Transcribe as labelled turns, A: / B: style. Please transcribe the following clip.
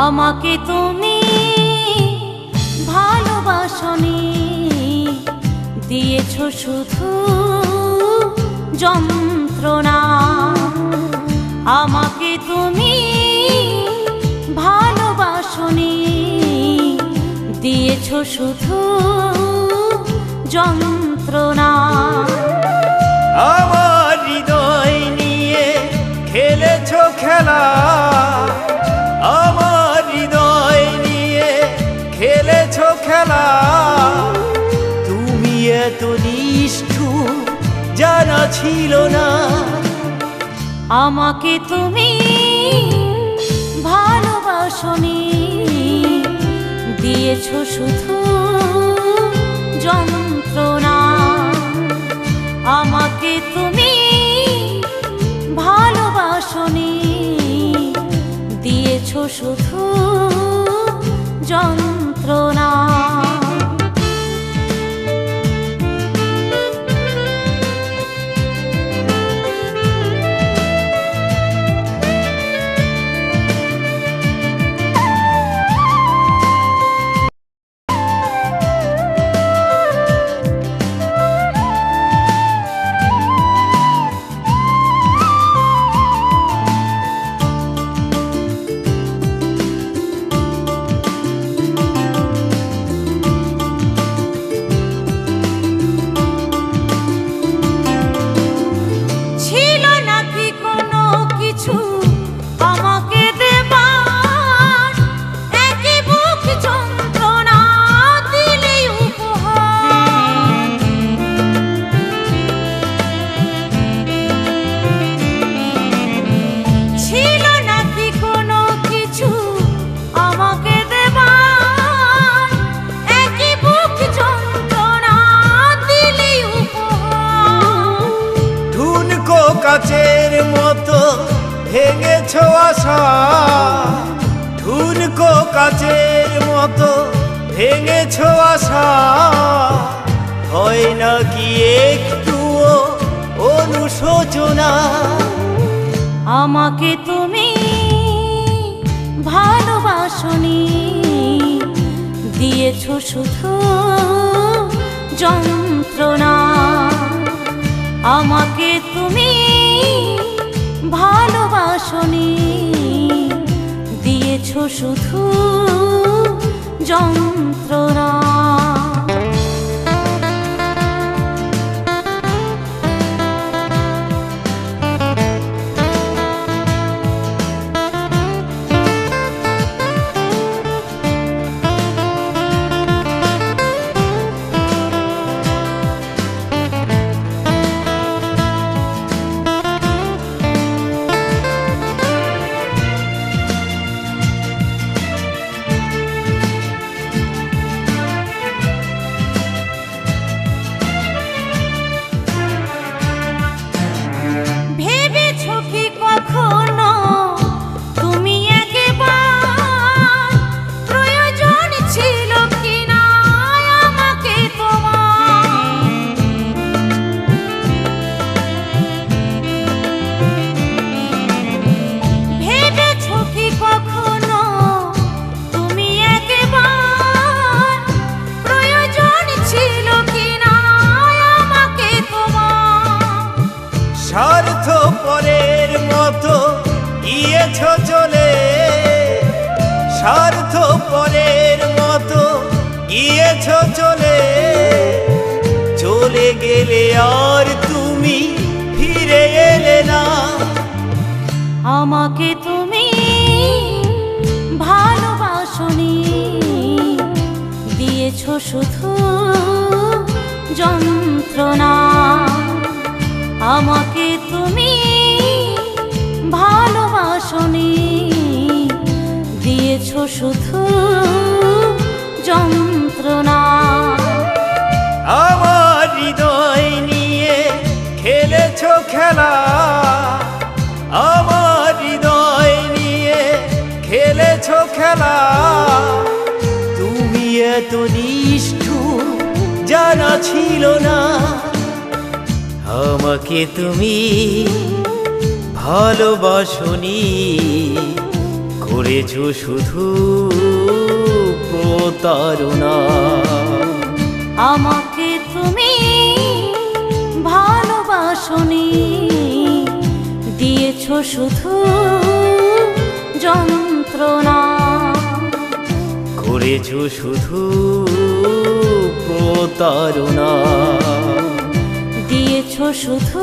A: আমাকে তুমি ভালোবাসনি, দিয়েছো শুধু যন্ত্রণা। আমাকে তুমি ভালোবাসনি, দিয়েছো শুধু যন্ত্রণা।
B: আমার হৃদয় নিয়ে খেলেছো খেলা, আমার হৃদয় নিয়ে খেলেছো খেলা। তুমি এত নিষ্ঠুর জানা ছিল না।
A: আমাকে তুমি ভালোবাসনি, দিয়েছো শুধু যন্ত্রণা। আমাকে তুমি ভালোবাসনি, দিয়েছো শুধু যন্ত্রণা।
B: কাচের মতো ভেঙেছো আশা, ঠুনকো কাচের মতো ভেঙেছো আশা। হয় নাকি একটুও অনুশোচনা?
A: আমাকে তুমি ভালোবাসনি, দিয়েছো শুধু যন্ত্রণা। আমাকে তুমি ভালোবাসনি, দিয়েছো শুধু যন্ত্রণা।
B: স্বার্থপরের মতো গিয়েছো চলে, স্বার্থপরের মতো গিয়েছো চলে। চলে গেলে আর তুমি ফিরে এলে না।
A: আমাকে তুমি ভালোবাসনি, দিয়েছো শুধু যন্ত্রণা। আমাকে তুমি ভালোবাসনি, দিয়েছো শুধু যন্ত্রণা।
B: আমার হৃদয় নিয়ে খেলেছো খেলা, আমার হৃদয় নিয়ে খেলেছো খেলা। তুমি এত নিষ্ঠুর জানা ছিল না। আমাকে তুমি ভালোবাসনি, করেছো শুধু প্রতারণা।
A: আমাকে তুমি ভালোবাসনি, দিয়েছো শুধু যন্ত্রণা।
B: করেছো শুধু প্রতারণা,
A: দিয়েছো শুধু